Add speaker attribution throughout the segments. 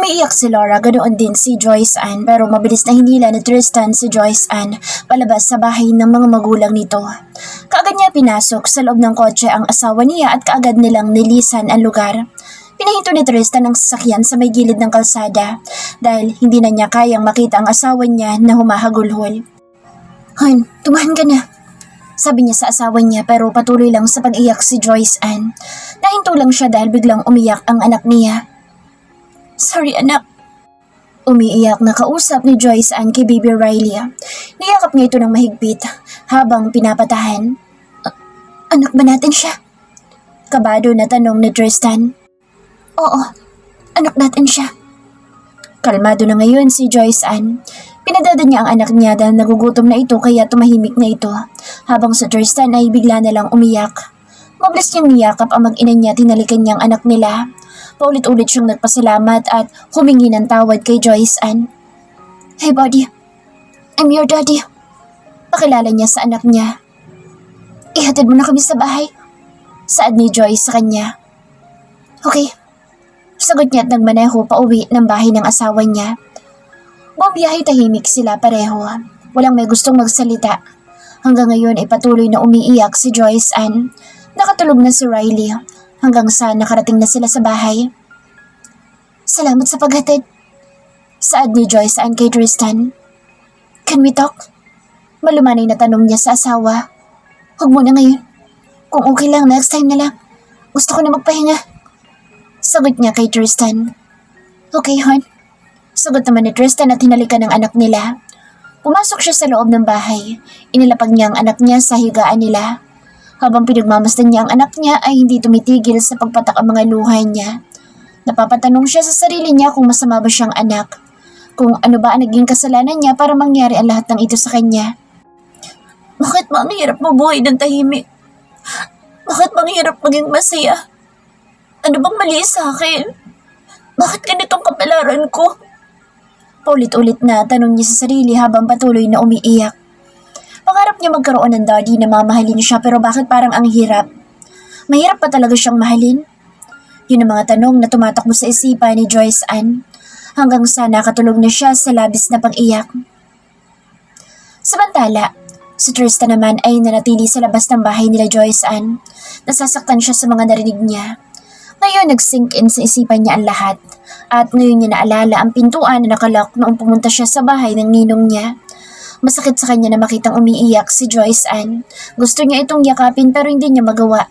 Speaker 1: Umiiyak si Laura, ganoon din si Joyce Ann, pero mabilis na hinila ni Tristan si Joyce Ann palabas sa bahay ng mga magulang nito. Kaagad niya pinasok sa loob ng kotse ang asawa niya at kaagad nilang nilisan ang lugar. Pinahinto ni Tristan ang sasakyan sa may gilid ng kalsada dahil hindi na niya kayang makita ang asawa niya na humahagulhol. "Han, tumahan ka na," sabi niya sa asawa niya, pero patuloy lang sa pag-iyak si Joyce Ann. Nahinto lang siya dahil biglang umiyak ang anak niya. "Sorry anak." Umiiyak na kausap ni Joyce Ann kay Baby Riley. Niyakap niya ito ng mahigpit habang pinapatahan. Anak ba natin siya?" Kabado na tanong ni Tristan. "Oo, anak natin siya." Kalmado na ngayon si Joyce Ann. Pinadada niya ang anak niya dahil nagugutom na ito kaya tumahimik na ito, habang si Tristan ay bigla na lang umiyak. Mabilis niyang niyakap ang mag-ina niya, tinalikan niya ang anak nila. Paulit-ulit siyang nagpasalamat at humingi ng tawad kay Joyce Ann. "Hey buddy, I'm your daddy." Pakilala niya sa anak niya. "Ihatid mo na kami sa bahay," saad ni Joyce sa kanya. "Okay," sagot niya at nagmaneho pa uwi ng bahay ng asawa niya. Buong biyahe tahimik sila pareho. Walang may gustong magsalita. Hanggang ngayon ay patuloy na umiiyak si Joyce Ann. Nakatulog na si Riley hanggang sa nakarating na sila sa bahay. "Salamat sa paghatid," saad ni Joyce Ann kay Tristan. "Can we talk?" Malumanay na tanong niya sa asawa. "Huwag muna ngayon. Kung okay lang, next time na lang. Gusto ko na magpahinga," sagot niya kay Tristan. "Okay, hon," sagot naman ni Tristan at hinalikan ng anak nila. Pumasok siya sa loob ng bahay. Inilapag niya ang anak niya sa higaan nila. Habang pinagmamasdan niya ang anak niya ay hindi tumitigil sa pagpatak ang mga luha niya. Napapatanong siya sa sarili niya kung masama ba siyang anak. Kung ano ba ang naging kasalanan niya para mangyari ang lahat ng ito sa kanya. Bakit ba ang hirap mabuhay ng tahimik? Bakit ba ang hirap maging masaya? Ano bang mali sa akin? Bakit ganitong kapalaran ko? Paulit-ulit na tanong niya sa sarili habang patuloy na umiiyak. Pangarap niya magkaroon ng daddy na mamahalin siya, pero bakit parang ang hirap? Mahirap pa talaga siyang mahalin? Yun ang mga tanong na tumatakbo sa isipan ni Joyce Ann hanggang sa nakatulog na siya sa labis na pag-iyak. Samantala, si Tristan naman ay nanatili sa labas ng bahay nila Joyce Ann. Nasasaktan siya sa mga narinig niya. Ngayon nag-sink in sa isipan niya ang lahat at ngayon niya naalala ang pintuan na nakalak noong pumunta siya sa bahay ng ninong niya. Masakit sa kanya na makitang umiiyak si Joyce Ann. Gusto niya itong yakapin pero hindi niya magawa.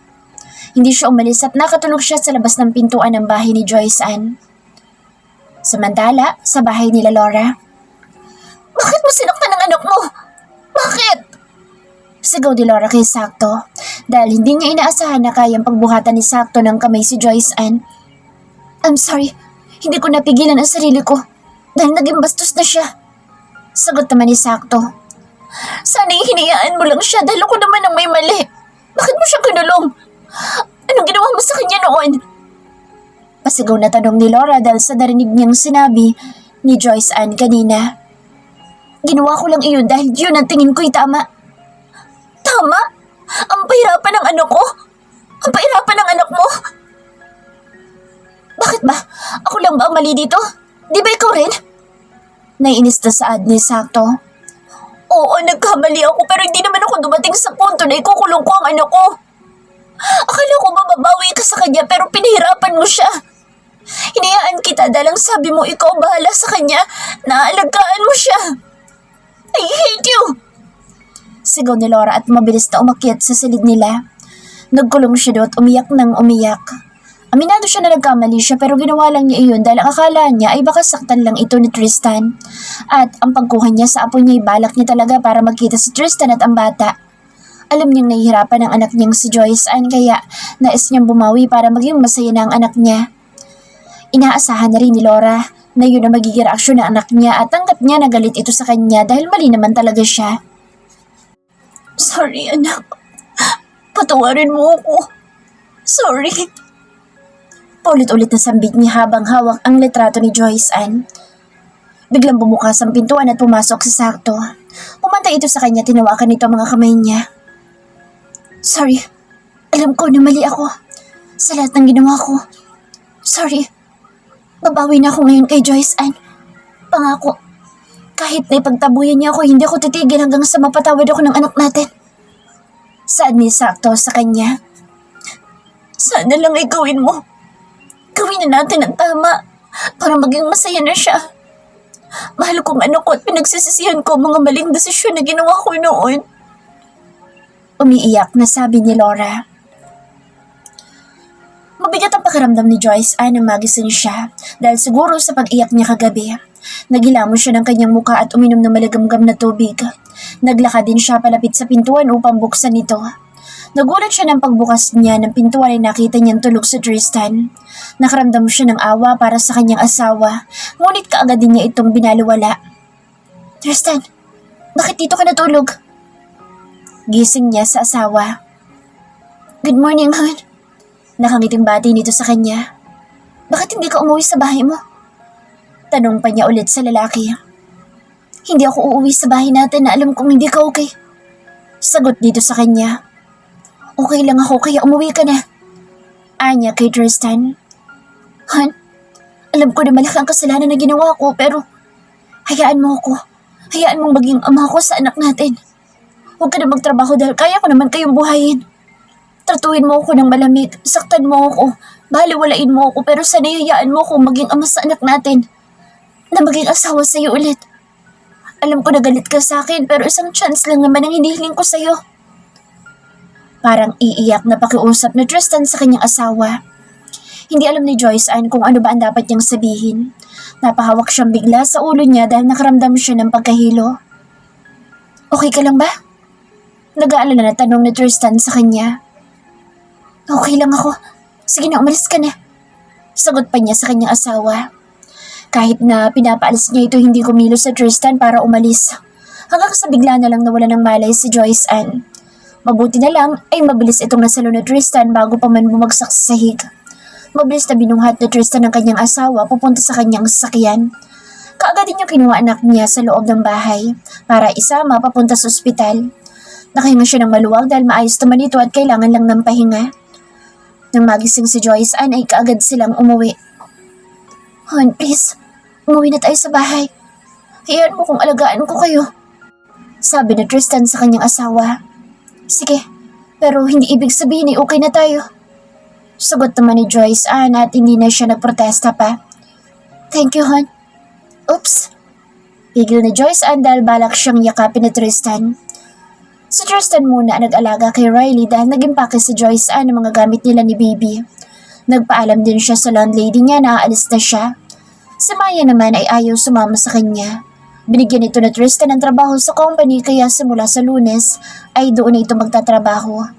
Speaker 1: Hindi siya umalis at nakatulog siya sa labas ng pintuan ng bahay ni Joyce Ann. Samantala, sa bahay nila Laura. "Bakit mo sinaktan ang anak mo? Bakit?" Sigaw ni Laura kay Sakto dahil hindi niya inaasahan na kayang pagbuhatan ni Sakto ng kamay si Joyce Ann. "I'm sorry, hindi ko napigilan ang sarili ko dahil naging bastos na siya," sagot naman ni Sakto. "Sana'y hinayaan mo lang siya dahil ako naman ang may mali. Bakit mo siya kinulong? Anong ginawa mo sa kanya noon?" Pasigaw na tanong ni Laura dahil sa narinig niyang sinabi ni Joyce Ann kanina. "Ginawa ko lang iyon dahil yun ang tingin ko'y tama." "Tama? Ang pahirapan ng anak ko? Ang pahirapan ng anak mo? Bakit ba? Ako lang ba ang mali dito? Di ba ikaw rin?" Naiinis na saad ni Sakto. "Oo, nagkamali ako pero hindi naman ako dumating sa punto na ikukulong ko ang anak ko. Akala ko mababawi ka sa kanya pero pinahirapan mo siya. Hinayaan kita dahil sabi mo ikaw bahala sa kanya, naalagaan mo siya. I hate you!" Sigaw ni Laura at mabilis na umakyat sa silid nila. Nagkulong siya doon at umiyak nang umiyak. Aminado siya na nagkamali siya pero ginawa lang niya iyon dahil ang akala niya ay baka saktan lang ito ni Tristan. At ang pagkuha niya sa apo niya ay balak niya talaga para magkita si Tristan at ang bata. Alam niyang nahihirapan ang anak niyang si Joyce Ann kaya nais niyang bumawi para maging masaya na ang anak niya. Inaasahan na rin ni Laura na yun ang magiging reaksyon ng anak niya at tanggap niya na galit ito sa kanya dahil mali naman talaga siya. "Sorry anak, patawarin mo ako. Sorry." Paulit-ulit na sambit niya habang hawak ang litrato ni Joyce Ann. Biglang bumukas ang pintuan at pumasok si Sakto. Pumantay ito sa kanya, tinawakan nito ang mga kamay niya. "Sorry, alam ko na mali ako sa lahat ng ginawa ko. Sorry." Babawi na ako ngayon kay Joyce Ann. Pangako. Kahit na ipagtabuyan niya ako, hindi ako titigil hanggang sa mapatawad ako ng anak natin. Saan ni sakto sa kanya? Sana lang ay gawin mo. Gawin na natin ang tama para maging masaya na siya. Mahal kong anak ko at pinagsisisihan ko mga maling desisyon na ginawa ko noon. Umiiyak na sabi ni Laura. Mabigat ang pakiramdam ni Joyce Ann nang magising siya dahil siguro sa pag-iyak niya kagabi. Nagilamos siya ng kanyang muka at uminom ng maligamgam na tubig. Naglakad din siya palapit sa pintuan upang buksan ito. Nagulat siya ng pagbukas niya ng pintuan ay nakita niyang tulog si Tristan. Nakaramdam siya ng awa para sa kanyang asawa, ngunit kaagad din niya itong binaliwala. Tristan, bakit dito ka natulog? Gising niya sa asawa. Good morning, hon. Nakangiting bati nito sa kanya. Bakit hindi ka umuwi sa bahay mo? Tanong pa niya ulit sa lalaki. Hindi ako uuwi sa bahay natin na alam kong hindi ka okay. Sagot dito sa kanya. Okay lang ako kaya umuwi ka na. Anya kay Tristan. Han, alam ko na malaki ang kasalanan na ginawa ko pero hayaan mo ako. Hayaan mong maging ama ko sa anak natin. Huwag ka na magtrabaho dahil kaya ko naman kayong buhayin. Tratuhin mo ako ng malamig, saktan mo ako, baliwalain mo ako pero sana hayaan mo ako maging ama sa anak natin. Na maging asawa sa'yo ulit. Alam ko na galit ka sa akin pero isang chance lang naman ang hinihiling ko sa'yo. Parang iiyak na pakiusap na Tristan sa kanyang asawa. Hindi alam ni Joyce Ann kung ano ba ang dapat niyang sabihin. Napahawak siyang bigla sa ulo niya dahil nakaramdam siya ng pagkahilo. Okay ka lang ba? Nag-aalala na tanong ni Tristan sa kanya. Okay lang ako. Sige na, umalis ka na. Sagot pa niya sa kanyang asawa. Kahit na pinapaalis niya ito, hindi kumilos sa Tristan para umalis. Hanggang sa bigla na lang nawala ng malay si Joyce Ann. Mabuti na lang ay mabilis itong nasalo na Tristan bago pa man bumagsak sa sahig. Mabilis na binunghat na Tristan ng kanyang asawa papunta sa kanyang sasakyan. Kaagad din yung kinuha anak niya sa loob ng bahay para isama papunta sa ospital. Nakahinga siya ng maluwag dahil maayos naman ito at kailangan lang ng pahinga. Nang magising si Joyce Ann ay kaagad silang umuwi. Hon, please, umuwi na tayo sa bahay. Hayaan mo kung alagaan ko kayo. Sabi ni Tristan sa kanyang asawa. Sige, pero hindi ibig sabihin ay okay na tayo. Sagot naman ni Joyce Ann at hindi na siya nagprotesta pa. Thank you, hon. Oops. Pigil ni Joyce Ann dahil balak siyang yakapin ni Tristan. Si Tristan muna ang nag-alaga kay Riley dahil nag-impake si Joyce Ann ng mga gamit nila ni Baby. Nagpaalam din siya sa landlady niya na aalis na siya. Si Maya naman ay ayaw sumama sa kanya. Binigyan ito na Tristan ng trabaho sa company kaya simula sa Lunes ay doon na ito magtatrabaho.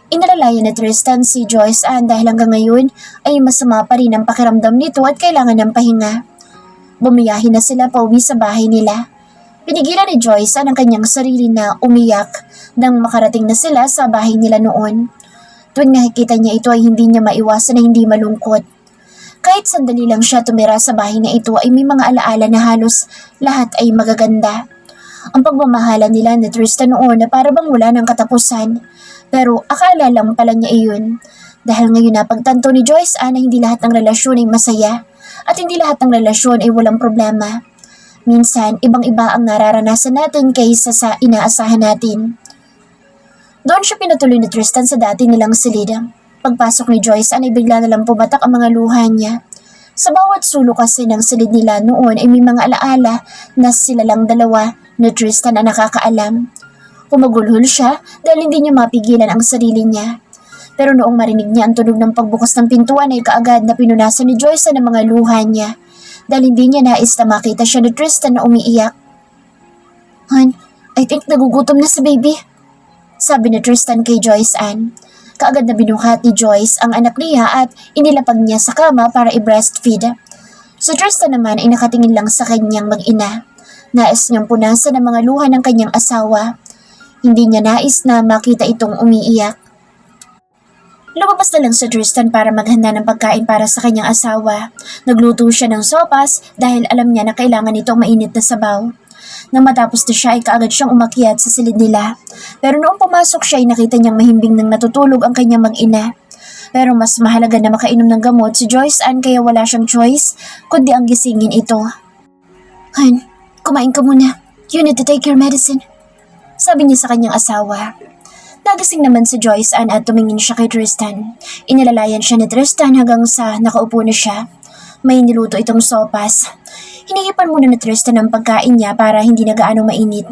Speaker 1: Inalalayan ni Tristan si Joyce Ann dahil hanggang ngayon ay masama pa rin ang pakiramdam nito at kailangan ng pahinga. Bumiyahin na sila pauwi sa bahay nila. Pinigilan ni Joyce ang kanyang sarili na umiyak nang makarating na sila sa bahay nila noon. Tuwing nakikita niya ito ay hindi niya maiwasan na hindi malungkot. Kahit sandali lang siya tumira sa bahay na ito ay may mga alaala na halos lahat ay magaganda. Ang pagmamahala nila ni Tristan noon na para bang wala ng katapusan. Pero akala lang pala niya iyon. Dahil ngayon napagtanto ni Joyce na hindi lahat ng relasyon ay masaya at hindi lahat ng relasyon ay walang problema. Minsan, ibang-iba ang nararanasan natin kaysa sa inaasahan natin. Doon siya pinatuloy ni Tristan sa dati nilang silid. Pagpasok ni Joyce ay bigla na lang pumatak ang mga luha niya. Sa bawat sulok kasi ng silid nila noon ay may mga alaala na sila lang dalawa na Tristan na nakakaalam. Pumagulhol siya dahil hindi niya mapigilan ang sarili niya. Pero noong marinig niya ang tunog ng pagbukas ng pintuan ay kaagad na pinunasan ni Joyce ng mga luha niya. Dahil hindi niya nais na makita siya ni Tristan na umiiyak. Hon, I think nagugutom na si baby. Sabi ni Tristan kay Joyce Ann. Kaagad na binuhat ni Joyce ang anak niya at inilapag niya sa kama para i-breastfeed. Si Tristan naman ay nakatingin lang sa kanyang mag-ina. Nais niyang punasan ang mga luha ng kanyang asawa. Hindi niya nais na makita itong umiiyak. Lumabas na lang si Tristan para maghanda ng pagkain para sa kanyang asawa. Nagluto siya ng sopas dahil alam niya na kailangan itong mainit na sabaw. Nang matapos na siya ay kaagad siyang umakyat sa silid nila. Pero noong pumasok siya ay nakita niyang mahimbing nang natutulog ang kanyang mag-ina. Pero mas mahalaga na makainom ng gamot si Joyce Ann kaya wala siyang choice kundi ang gisingin ito. Han, kumain ka muna. You need to take your medicine. Sabi niya sa kanyang asawa. Nagising naman si Joyce Ann at tumingin siya kay Tristan. Inilalayan siya ni Tristan hanggang sa nakaupo na siya. May niluto itong sopas. Hinihipan muna ni Tristan ang pagkain niya para hindi na gaano mainit.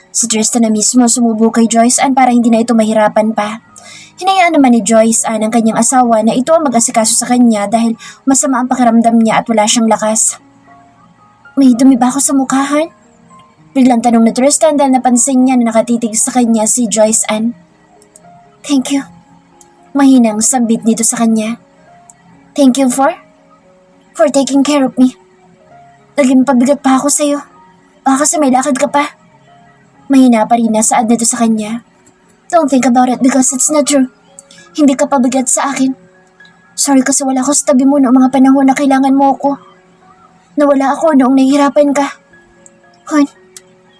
Speaker 1: Si Tristan na mismo sumubo kay Joyce Ann para hindi na ito mahirapan pa. Hinayaan naman ni Joyce Ann ang kanyang asawa na ito ang mag-asikaso sa kanya dahil masama ang pakiramdam niya at wala siyang lakas. May dumi ba ako sa mukhahan? Biglang tanong ni Tristan dahil napansin niya na nakatitig sa kanya si Joyce Ann. Thank you. Mahinang sambit nito sa kanya. Thank you for taking care of me. Naging pabigat pa ako sa'yo. Baka kasi may lakad ka pa. Mahina pa rin nasaad nito sa kanya. Don't think about it because it's not true. Hindi ka pabigat sa akin. Sorry kasi wala ako sa tabi mo noong mga panahon na kailangan mo ako. Nawala ako noong nahihirapan ka. Hon,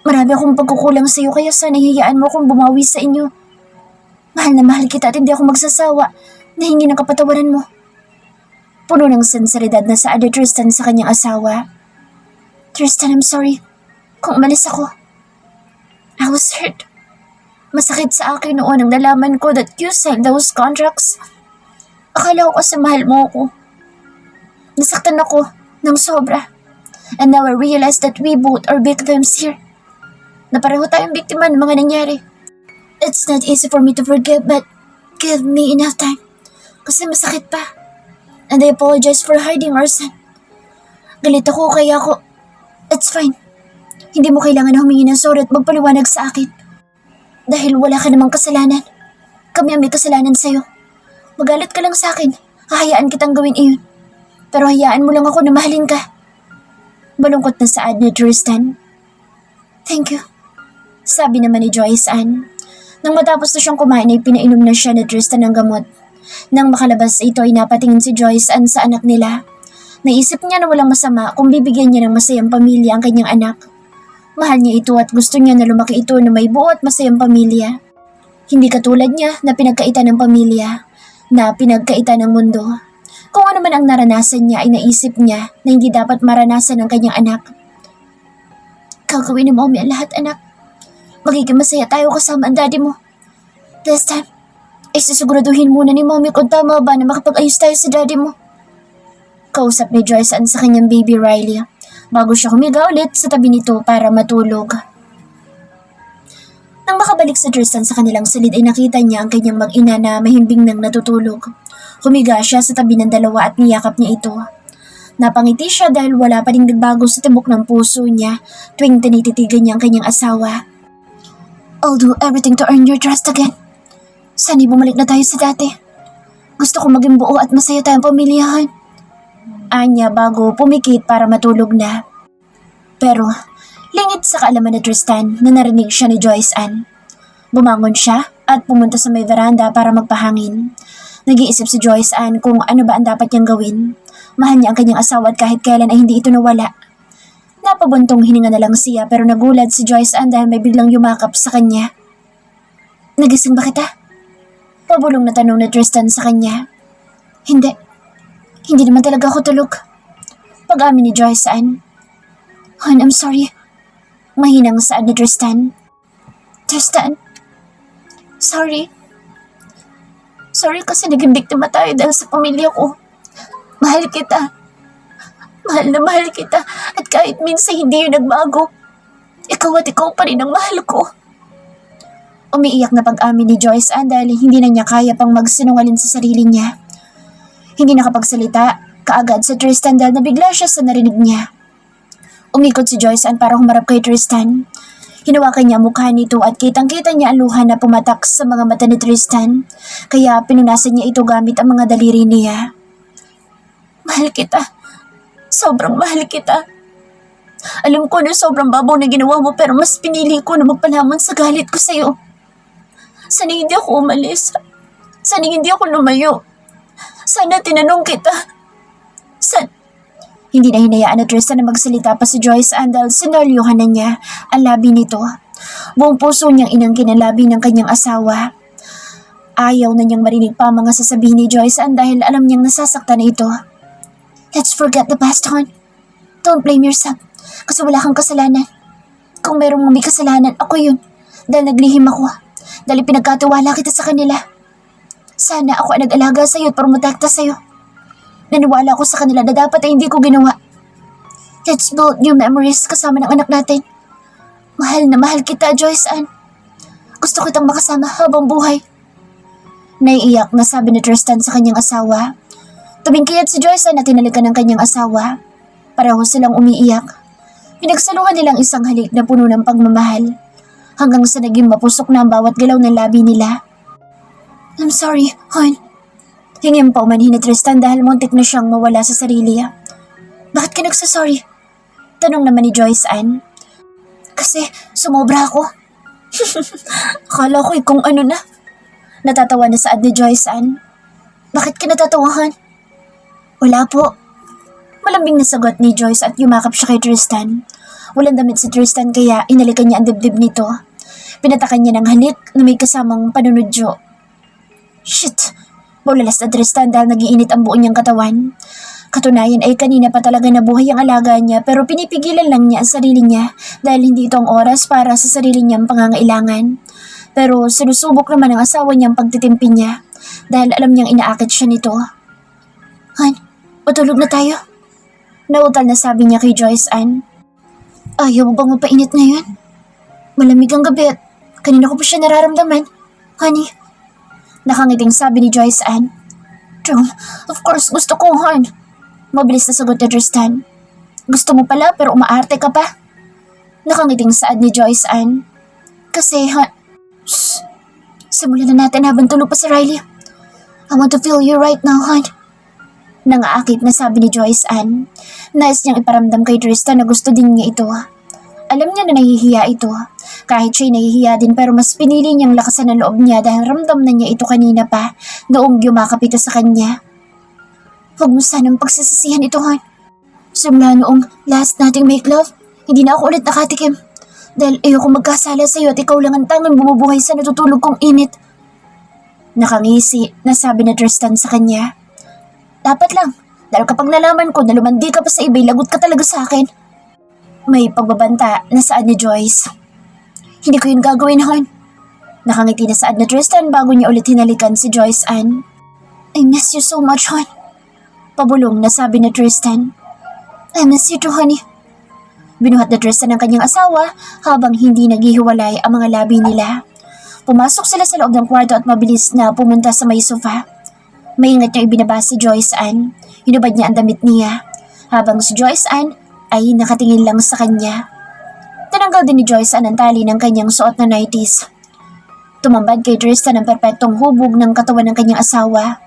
Speaker 1: marami akong pagkukulang sa'yo kaya sana hihayaan mo akong bumawi sa inyo. Mahal na mahal kita at hindi ako magsasawa na hingi ng kapatawaran mo. Puno ng sinseridad na saad ni Tristan sa kanyang asawa. Tristan, I'm sorry kung umalis ako. I was hurt. Masakit sa akin noon ang nalaman ko that you signed those contracts. Akala ko kasi mahal mo ako. Nasaktan ako ng sobra. And now I realize that we both are victims here. Na pareho tayong biktima ng mga nangyari. It's not easy for me to forgive but give me enough time. Kasi masakit pa. And I apologize for hiding our son. Galit ako kaya ako. It's fine. Hindi mo kailangan na humingi ng sorry at magpaliwanag sa akin. Dahil wala ka namang kasalanan. Kami ang may kasalanan sa'yo. Magalit ka lang sa akin. Hahayaan kitang gawin iyon. Pero hayaan mo lang ako na mahalin ka. Malungkot na saad ni Tristan. Thank you. Sabi naman ni Joyce Ann. Nang matapos na siyang kumain ay pinainom na siya ni Tristan ng gamot. Nang makalabas ito ay napatingin si Joyce Ann sa anak nila. Naisip niya na walang masama kung bibigyan niya ng masayang pamilya ang kanyang anak. Mahal niya ito at gusto niya na lumaki ito na may buo at masayang pamilya. Hindi katulad niya na pinagkaitan ng pamilya, na pinagkaitan ng mundo. Kung ano man ang naranasan niya ay naisip niya na hindi dapat maranasan ng kanyang anak. Gagawin ni Mommy ang lahat, anak. Magiging masaya tayo kasama ang daddy mo. This time, ay sisiguraduhin muna ni Mommy kung tama ba na makapag-ayos tayo sa daddy mo. Kausap ni Joyce Ann sa kanyang baby Riley bago siya humiga ulit sa tabi nito para matulog. Nang makabalik si Tristan sa kanilang silid ay nakita niya ang kanyang mag-ina na mahimbing nang natutulog. Humiga siya sa tabi ng dalawa at niyakap niya ito. Napangiti siya dahil wala pa ring nagbago sa tibok ng puso niya tuwing tinititigan niya ang kanyang asawa. I'll do everything to earn your trust again. Sana'y bumalik na tayo sa dati. Gusto ko maging buo at masaya tayong pamilyahan. Anya bago pumikit para matulog na. Pero lingid sa kaalaman ni Tristan na narinig siya ni Joyce Ann. Bumangon siya at pumunta sa may veranda para magpahangin. Nag-iisip si Joyce Ann kung ano ba ang dapat niyang gawin. Mahal niya ang kanyang asawa at kahit kailan ay hindi ito nawala. Napabuntong hininga na lang siya pero nagulat si Joyce Ann dahil may biglang yumakap sa kanya. Nagising ba kita? Pabulong na tanong ni Tristan sa kanya. Hindi. Hindi naman talaga ako tulog. Pag-amin ni Joyce Ann. Hon, I'm sorry. Mahinang saad ni Tristan. Tristan? Sorry. Sorry kasi naging biktima tayo dahil sa pamilya ko. Mahal kita. Mahal na mahal kita at kahit minsan hindi yun nagbago. Ikaw at ikaw pa rin ang mahal ko. Umiiyak na pag-amin ni Joyce Ann dahil hindi na niya kaya pang magsinungaling sa sarili niya. Hindi nakapagsalita kaagad sa Tristan dahil nabigla siya sa narinig niya. Umikot si Joyce Ann para humarap kay Tristan. Hinawakan niya ang mukha nito at kitang-kita niya ang luha na pumatak sa mga mata ni Tristan. Kaya pinunasan niya ito gamit ang mga daliri niya. Mahal kita. Sobrang mahal kita. Alam ko na sobrang babaw na ginawa mo pero mas pinili ko na magpalamon sa galit ko sa'yo. Sana hindi ako umalis. Sana hindi ako lumayo. Sana tinanong kita. Hindi na hinayaan na Tristan na magsalita pa si Joyce Ann dahil sinalyuhan na niya ang labi nito. Buong puso niyang inangkin ang labi ng kanyang asawa. Ayaw na niyang marinig pa ang mga sasabihin ni Joyce Ann dahil alam niyang nasasaktan na ito. Let's forget the past, hon. Don't blame yourself kasi wala kang kasalanan. Kung merong may kasalanan, ako yun. Dahil naglihim ako. Dahil pinagkatiwala kita sa kanila. Sana ako ay nag-alaga sa'yo at promotekta sa'yo. Naniwala ako sa kanila na dapat ay hindi ko ginawa. Let's build new memories kasama ng anak natin. Mahal na mahal kita, Joyce Ann. Gusto kitang makasama habang buhay. Naiiyak na sabi ni Tristan sa kanyang asawa. Tumingkiyat si Joyce Ann at tinalikan ng kanyang asawa. Pareho silang umiiyak. Pinagsaluhan nilang isang halik na puno ng pagmamahal. Hanggang sa naging mapusok na ang bawat galaw ng labi nila. I'm sorry, hon. Hingin pa umanhin ni Tristan dahil muntik na siyang mawala sa sarili. Bakit ka nagsasorry? Tanong naman ni Joyce Ann. Kasi sumobra ako. Akala ko kung ano na. Natatawa na saad ni Joyce Ann. Bakit ka natatawahan? Wala po. Malambing na sagot ni Joyce at yumakap siya kay Tristan. Walang damit si Tristan kaya inalikan niya ang dibdib nito. Pinatakan niya ng halik na may kasamang panunodyo. Shit! Bulalas na Tristan dahil nagiinit ang buo niyang katawan. Katunayan ay kanina pa talaga nabuhay ang alaga niya pero pinipigilan lang niya ang sarili niya dahil hindi ito ang oras para sa sarili niyang pangangailangan. Pero sinusubok naman ang asawa niyang pagtitimpi niya dahil alam niyang inaakit siya nito. Han, matulog na tayo. Nautal na sabi niya kay Joyce Ann. Ayaw mo bang mapainit ngayon? Malamig ang gabi at kanina ko pa siya nararamdaman. Honey, nakangiting sabi ni Joyce Ann. True, of course gusto ko, hon. Mabilis na sagot ni Tristan. Gusto mo pala pero umaarte ka pa. Nakangiting saad ni Joyce Ann. Kasi, Shh! Simulan na natin habang tulog pa si Riley. I want to feel you right now, hon. Nangaakit na sabi ni Joyce Ann. Nais niyang iparamdam kay Tristan na gusto din niya ito. Alam niya na nahihiya ito. Kahit siya'y nahihiya din pero mas pinili niyang lakasan ang loob niya dahil ramdam na niya ito kanina pa noong yumakap ito sa kanya. Huwag mo sanang pagsasasihan ito, hon. Simula noong last nating make love, hindi na ako ulit nakatikim. Dahil ayoko magkasala sa'yo at ikaw lang ang tangang bumubuhay sa natutulog kong init. Nakangisi na sabi ni Tristan sa kanya. Dapat lang, dahil kapag nalaman ko na lumandi ka pa sa iba'y lagot ka talaga sa akin. May pagbabanta na saad ni Joyce. Hindi ko yun gagawin, hon. Nakangiti na saad ni Tristan bago niya ulit hinalikan si Joyce Ann. I miss you so much, hon. Pabulong na sabi ni Tristan. I miss you too, honey. Binuhat na Tristan ang kanyang asawa habang hindi naghihiwalay ang mga labi nila. Pumasok sila sa loob ng kwarto at mabilis na pumunta sa may sofa. Maingat niya ibinaba si Joyce Ann. Hinubad niya ang damit niya. Habang si Joyce Ann ay nakatingin lang sa kanya. Tinanggal din ni Joyce Ann ang tali ng kanyang suot na nighties. Tumambad kay Tristan ang perpektong hubog ng katawan ng kanyang asawa.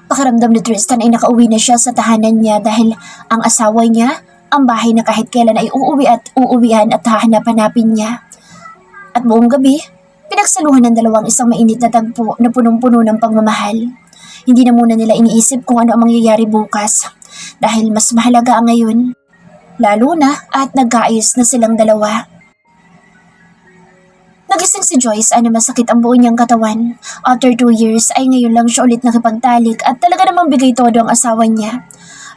Speaker 1: Pakiramdam ni Tristan ay nakauwi na siya sa tahanan niya dahil ang asawa niya, ang bahay na kahit kailan ay uuwi at uuwian at hahanap-hanapin niya. At buong gabi, pinagsaluhan ng dalawang isang mainit na tagpo na punong-puno ng pagmamahal. Hindi na muna nila iniisip kung ano ang mangyayari bukas dahil mas mahalaga ang ngayon. Lalo na at nagkaayos na silang dalawa. Nagising si Joyce ay masakit ang buo niyang katawan. After 2 years ay ngayon lang siya ulit nakipagtalik at talaga namang bigay todo ang asawa niya.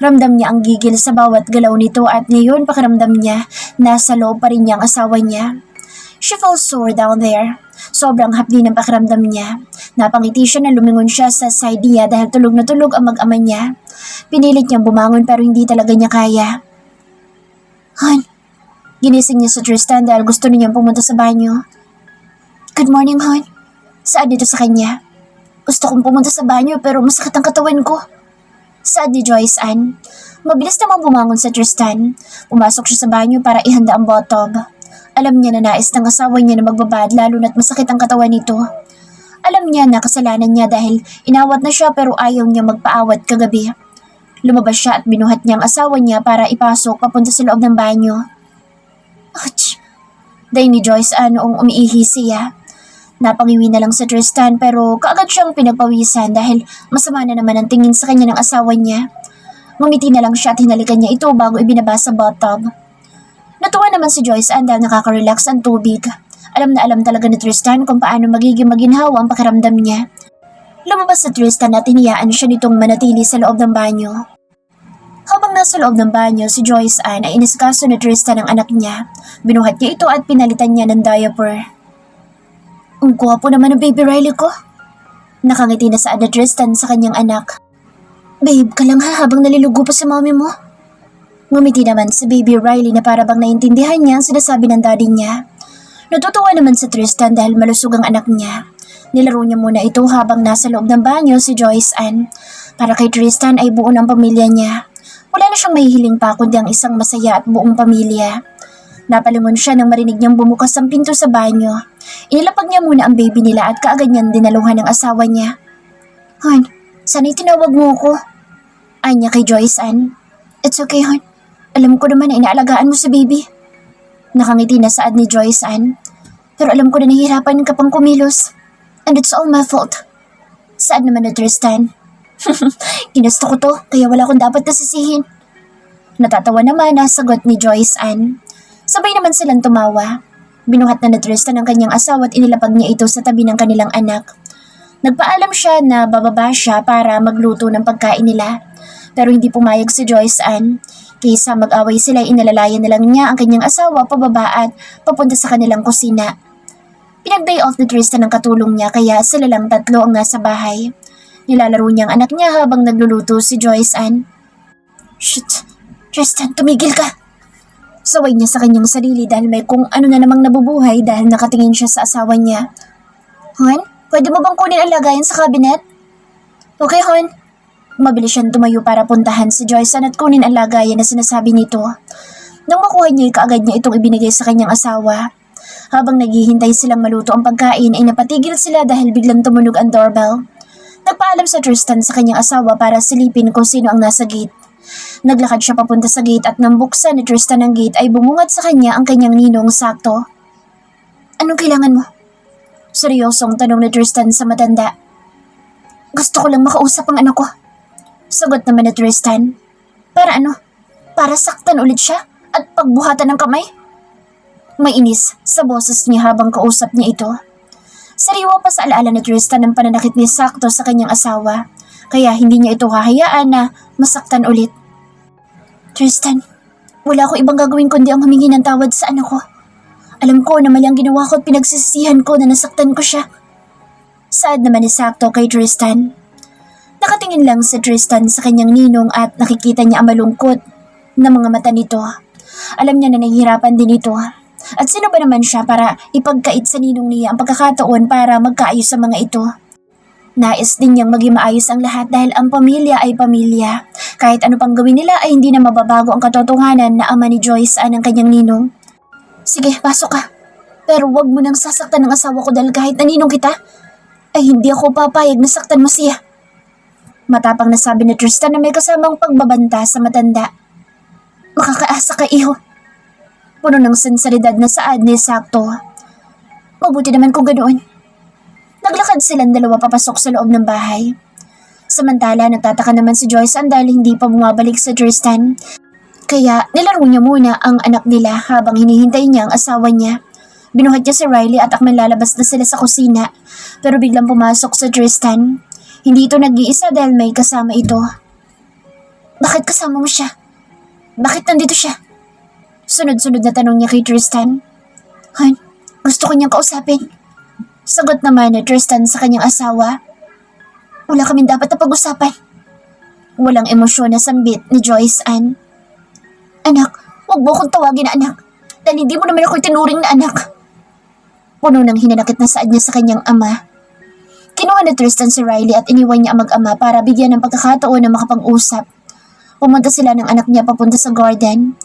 Speaker 1: Ramdam niya ang gigil sa bawat galaw nito at ngayon pakiramdam niya nasa loob pa rin niya ang asawa niya. She felt sore down there. Sobrang hapdi ng pakiramdam niya. Napangiti siya na lumingon siya sa side niya dahil tulog na tulog ang mag-ama niya. Pinilit niyang bumangon pero hindi talaga niya kaya. Han, ginising niya sa Tristan dahil gusto niyang pumunta sa banyo. Good morning, hon. Saad nito sa kanya. Gusto kong pumunta sa banyo pero masakit ang katawan ko. Saad ni Joyce Ann. Mabilis namang bumangon sa Tristan. Pumasok siya sa banyo para ihanda ang botob. Alam niya na nais ng asawa niya na magbabad lalo na't masakit ang katawan nito. Alam niya na kasalanan niya dahil inawat na siya pero ayaw niya magpaawat kagabi. Lumabas siya at binuhat niya ang asawa niya para ipasok papunta sa loob ng banyo. Ouch! Day ni Joyce Ann noong umiihi siya. Napangiwi na lang sa Tristan pero kaagad siyang pinagpawisan dahil masama na naman ang tingin sa kanya ng asawa niya. Ngumiti na lang siya at hinalikan niya ito bago ibinaba sa bathtub. Natuwa naman si Joyce Ann dahil nakaka-relax ang tubig Alam na alam talaga ni Tristan kung paano magiging maginhawa ang pakiramdam niya. Lumabas si Tristan at hiniyaan siya nitong manatili sa loob ng banyo. Habang nasa loob ng banyo, si Joyce Ann ay inisikaso ni Tristan ang anak niya. Binuhat niya ito at pinalitan niya ng diaper. Ang gwapo naman ng baby Riley ko. Nakangiti na saad na Tristan sa kanyang anak. Babe, ka lang ha habang nalilugo pa si mommy mo. Ngumiti naman si baby Riley na para bang naintindihan niya ang sinasabi ng daddy niya. Natutuwa naman si Tristan dahil malusog ang anak niya. Nilaro niya muna ito habang nasa loob ng banyo si Joyce Ann. Para kay Tristan ay buo ng pamilya niya. Wala na siyang mahihiling pa kundi ang isang masaya at buong pamilya. Napalingon siya nang marinig niyang bumukas ang pinto sa banyo. Inilapag niya muna ang baby nila at kaagad niyang dinaluhan ng asawa niya. Hon, sana'y tinawag mo ko. Ay niya kay Joyce Ann. It's okay, hon. Alam ko naman na inaalagaan mo si baby. Nakangiti na saad ni Joyce Ann. Pero alam ko na nahihirapan ka pang kumilos. And it's all my fault. Saad naman ni Tristan. Ginusto ko to, kaya wala akong dapat nasisihin. Natatawa naman ang sagot ni Joyce Ann. Sabay naman silang tumawa. Binuhat na ni Tristan ang kanyang asawa at inilapag niya ito sa tabi ng kanilang anak. Nagpaalam siya na bababa siya para magluto ng pagkain nila. Pero hindi pumayag si Joyce Ann. Kaysa mag-away sila, inalalayan na lang niya ang kanyang asawa pababa at papunta sa kanilang kusina. Pinag-day off ni Tristan ang katulong niya kaya sila lang tatlo ang nasa bahay. Nilalaro niya ang anak niya habang nagluluto si Joyce Ann. Shit! Tristan, tumigil ka! Saway niya sa kanyang sarili dahil may kung ano na namang nabubuhay dahil nakatingin siya sa asawa niya. Hon, pwede mo bang kunin ang lagayan sa cabinet? Okay, Hon. Mabilis siyang tumayo para puntahan si Joyce Ann at kunin ang lagayan na sinasabi nito. Nang makuha niya, kaagad niya itong ibinigay sa kanyang asawa. Habang naghihintay silang maluto ang pagkain ay napatigil sila dahil biglang tumunog ang doorbell. Nagpaalam sa Tristan sa kanyang asawa para silipin kung sino ang nasa gate. Naglakad siya papunta sa gate at nang buksan ni Tristan ang gate ay bumungad sa kanya ang kanyang ninong sakto. Anong kailangan mo? Seryosong tanong ni Tristan sa matanda. Gusto ko lang makausap ang anak ko. Sagot naman ni Tristan. Para ano? Para saktan ulit siya at pagbuhatan ng kamay? May inis sa boses niya habang kausap niya ito. Sariwa pa sa alaala ni Tristan ang pananakit ni Sakto sa kanyang asawa, kaya hindi niya ito hahayaan na masaktan ulit. Tristan, wala ko ibang gagawin kundi ang humingi ng tawad sa anak ko. Alam ko na mali ang ginawa ko at pinagsisisihan ko na nasaktan ko siya. Saad naman ni Sakto kay Tristan. Nakatingin lang si Tristan sa kanyang ninong at nakikita niya ang malungkot na mga mata nito. Alam niya na nahihirapan din ito. At sino ba naman siya para ipagkait sa ninong niya ang pagkakataon para magkaayos sa mga ito? Nais din niyang maging maayos ang lahat dahil ang pamilya ay pamilya. Kahit ano pang gawin nila ay hindi na mababago ang katotohanan na ama ni Joyce Ann ang kanyang ninong. Sige, pasok ka. Pero wag mo nang sasaktan ng asawa ko dahil kahit naninong kita, ay hindi ako papayag na saktan mo siya. Matapang na sabi ni Tristan na may kasamang pagbabanta sa matanda. Makakaasa ka, iho. Puno ng sensalidad na saad ni Sakto. Mabuti naman kung ganoon. Naglakad silang dalawa papasok sa loob ng bahay. Samantala, nagtataka naman si Joyce Ann dahil hindi pa bumabalik sa Tristan. Kaya nilaro niya muna ang anak nila habang hinihintay niya ang asawa niya. Binuhat niya si Riley at akmang lalabas na sila sa kusina. Pero biglang pumasok sa Tristan. Hindi ito nag-iisa dahil may kasama ito. Bakit kasama mo siya? Bakit nandito siya? Sunod-sunod na tanong niya kay Tristan. Han, gusto ko niyang kausapin. Sagot naman ni Tristan sa kanyang asawa. Wala kaming dapat na pag-usapan. Walang emosyon na sambit ni Joyce Ann. Anak, huwag mo akong tawagin na anak. Dahil hindi mo naman ako itinuring na anak. Puno ng hinanakit na saad niya sa kanyang ama. Kinuha ni Tristan si Riley at iniwan niya ang mag-ama para bigyan ng pagkakataon na makapag-usap. Pumunta sila ng anak niya papunta sa garden.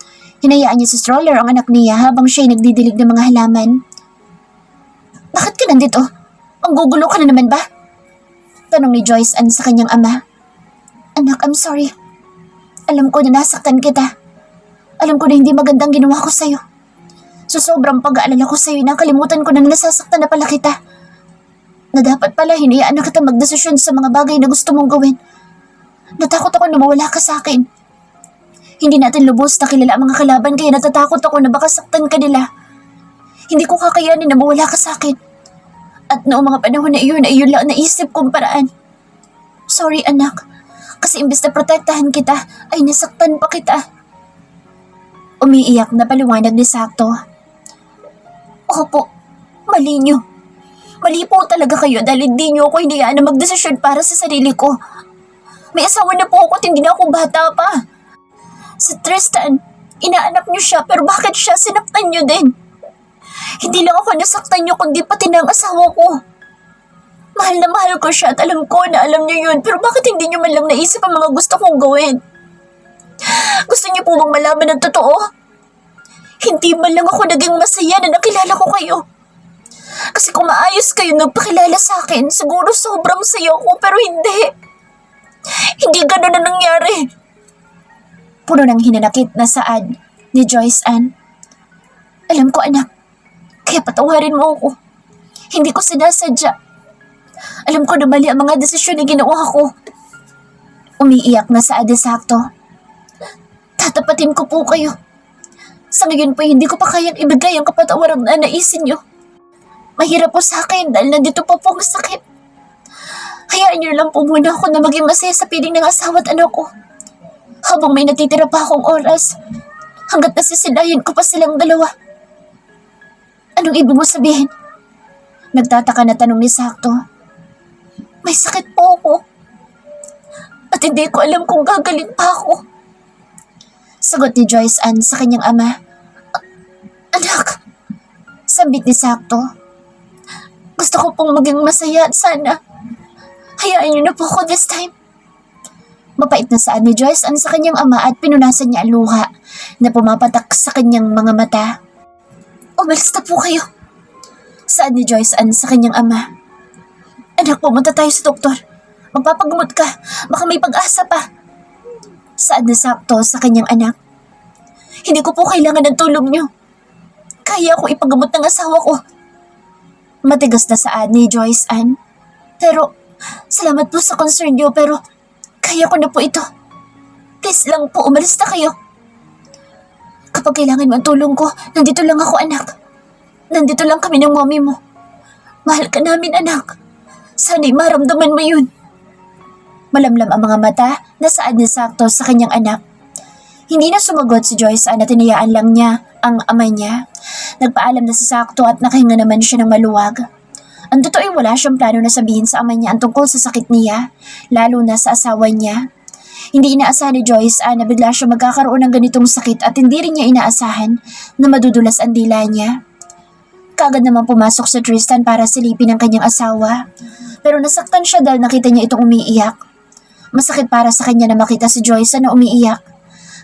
Speaker 1: Hinayaan niya sa stroller ang anak niya habang siya'y nagdidilig ng mga halaman. Bakit ka nandito? Ang gugulo ka na naman ba? Tanong ni Joyce Ann sa kanyang ama. Anak, I'm sorry. Alam ko na nasaktan kita. Alam ko na hindi magandang ginawa ko sa'yo. So sobrang pag-aalala ko sa'yo, nakalimutan ko na nasasaktan na pala kita. Na dapat pala hinayaan na kita magdesisyon sa mga bagay na gusto mong gawin. Natakot ako na mawala ka sa akin. Hindi natin lubos na kilala ang mga kalaban kaya natatakot ako na baka saktan ka nila. Hindi ko kakayanin na mawala ka sa akin. At noong mga panahon na iyon lang naisip kong paraan. Sorry anak, kasi imbes na protektahan kita, ay nasaktan pa kita. Umiiyak na paliwanag ni Sakto. Opo, mali niyo. Mali po talaga kayo dahil hindi niyo ako hinayaan na magdesisyon para sa sarili ko. May asawa na po ako at hindi na ako bata pa. Sa Tristan, inaanak niyo siya pero bakit siya sinaktan niyo din? Hindi lang ako nasaktan niyo kundi pati na ang asawa ko. Mahal na mahal ko siya at alam ko na alam niyo yun pero bakit hindi niyo man lang naisip ang mga gusto kong gawin? Gusto niyo po bang malaman ng totoo? Hindi man lang ako naging masaya na nakilala ko kayo. Kasi kung maayos kayo nagpakilala sa akin, siguro sobrang saya ko pero hindi. Hindi ganun na nangyari. Puno ng hinanakit na saad ni Joyce Ann. Alam ko anak, kaya patawarin mo ako. Hindi ko sinasadya. Alam ko na mali ang mga desisyon na ginawa ko. Umiiyak na saad ni Sakto. Tatapatin ko po kayo. Sa ngayon po hindi ko pa kayang ibigay ang kapatawaran na naisin niyo. Mahirap po sa akin dahil nandito pa po ang sakit. Hayaan niyo lang po muna ako na maging masaya sa piling ng asawa at anak ko. Habang may natitira pa akong oras, hanggat nasisilayan ko pa silang dalawa. Anong ibig mo sabihin? Nagtataka na tanong ni Sakto. May sakit po ako. At hindi ko alam kung gagaling pa ako. Sagot ni Joyce Ann sa kanyang ama. Anak, sambit ni Sakto. Gusto ko pong maging masaya at sana hayaan niyo na po ako this time. Mapait na saad ni Joyce Ann sa kanyang ama at pinunasan niya ang luha na pumapatak sa kanyang mga mata. Umalis na po kayo. Saad ni Joyce Ann sa kanyang ama. Anak, pumunta tayo sa doktor. Magpapagamot ka. Baka may pag-asa pa. Saad na Sakto sa kanyang anak. Hindi ko po kailangan ng tulong niyo. Kaya ako ipagamot ng asawa ko. Matigas na saad ni Joyce Ann. Pero salamat po sa concern niyo pero kaya ko na po ito. Please lang po, umalis na kayo. Kapag kailangan mo ang tulong ko, nandito lang ako anak. Nandito lang kami ng mommy mo. Mahal ka namin anak. Sana'y maramdaman mo yun. Malamlam ang mga mata na saad ni Sakto sa kanyang anak. Hindi na sumagot si Joyce Ann at tinayaan lang niya ang ama niya. Nagpaalam na si Sakto at nakahinga naman siya ng maluwag. Ang totoo ay wala siyang plano na sabihin sa ama niya ang tungkol sa sakit niya, lalo na sa asawa niya. Hindi inaasahan ni Joyce Ann na bigla siya magkakaroon ng ganitong sakit at hindi rin niya inaasahan na madudulas ang dila niya. Kaagad naman pumasok si Tristan para silipin ang kanyang asawa. Pero nasaktan siya dahil nakita niya itong umiiyak. Masakit para sa kanya na makita si Joyce Ann na umiiyak.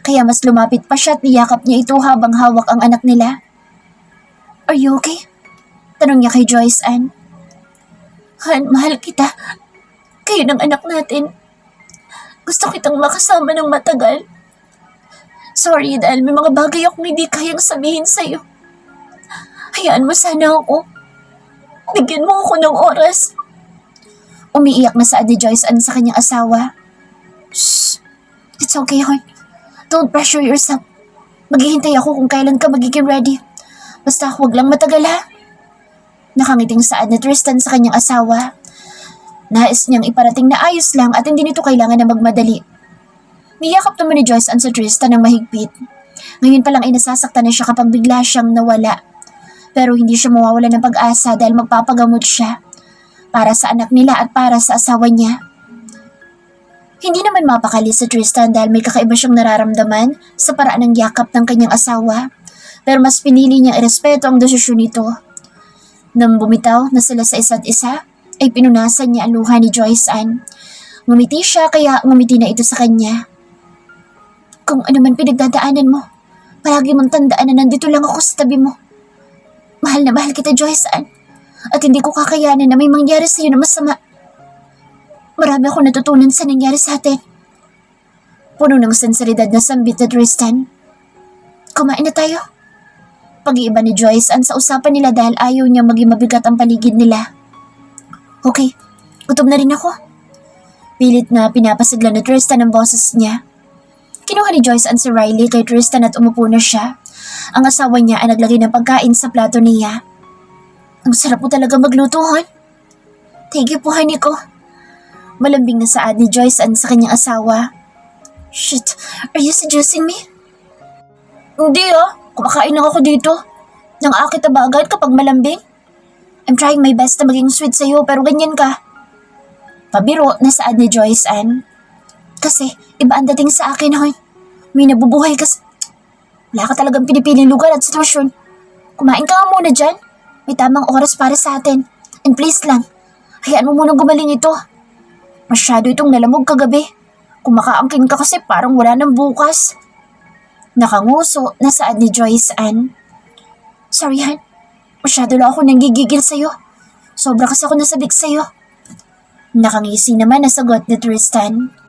Speaker 1: Kaya mas lumapit pa siya at niyakap niya ito habang hawak ang anak nila. Are you okay? Tanong niya kay Joyce Ann. Han, mahal kita. Kayo ng anak natin. Gusto kitang makasama ng matagal. Sorry dahil may mga bagay akong hindi kayang sabihin sa'yo. Hayaan mo sana ako. Bigyan mo ako ng oras. Umiiyak na saad ni Joyce Ann sa kanyang asawa. Shh! It's okay, hon. Don't pressure yourself. Maghihintay ako kung kailan ka magiging ready. Basta huwag lang matagal ha. Nakangiting saad ni Tristan sa kanyang asawa. Nais niyang iparating na ayos lang at hindi nito kailangan na magmadali. Niyakap naman ni Joyce Ann sa Tristan ng mahigpit. Ngayon pa lang ay nasasaktan na siya kapag bigla siyang nawala. Pero hindi siya mawawala ng pag-asa dahil magpapagamot siya. Para sa anak nila at para sa asawa niya. Hindi naman mapakali si Tristan dahil may kakaiba siyang nararamdaman sa paraan ng yakap ng kanyang asawa. Pero mas pinili niyang irespeto ang desisyon nito. Nang bumitaw na sila sa isa't isa, ay pinunasan niya ang luha ni Joyce Ann. Ngumiti siya kaya ngumiti na ito sa kanya. Kung ano man pinagdadaanan mo, palagi mong tandaan na nandito lang ako sa tabi mo. Mahal na mahal kita, Joyce Ann. At hindi ko kakayanin na may mangyari sa iyo na masama. Marami akong natutunan sa nangyari sa atin. Puno ng sensibilidad na sambit na Tristan. Kumain na tayo. Pag-iiba ni Joyce Ann sa usapan nila dahil ayaw niya maging mabigat ang paligid nila. Okay, gutom na rin ako. Pilit na pinapasigla ni Tristan ang boses niya. Kinuha ni Joyce Ann si Riley kay Tristan at umupo na siya. Ang asawa niya ay naglagay ng pagkain sa plato niya. Ang sarap po talaga magluto, hon. Thank you po, honey ko. Malambing na saad ni Joyce Ann sa kanyang asawa. Shit, are you seducing me? Hindi kumakain lang ako dito. Nang akit na ba agad kapag malambing? I'm trying my best na maging sweet sa'yo pero ganyan ka. Pabiro na saad ni Joyce Ann. Kasi iba ang dating sa akin, hoy. May nabubuhay kasi. Wala ka talagang pinipiling lugar at sitwasyon. Kumain ka nga muna dyan. May tamang oras para sa atin. And please lang, hayaan mo munang gumaling ito. Masyado itong nalamog kagabi. Kumakaangkin ka kasi parang wala nang bukas. Nakanguso na saad ni Joyce Ann. Sorry, Han. Masyado lang ako nanggigigil sa'yo. Sobra kasi ako nasabik sa'yo. Nakangisi naman na sagot ni Tristan.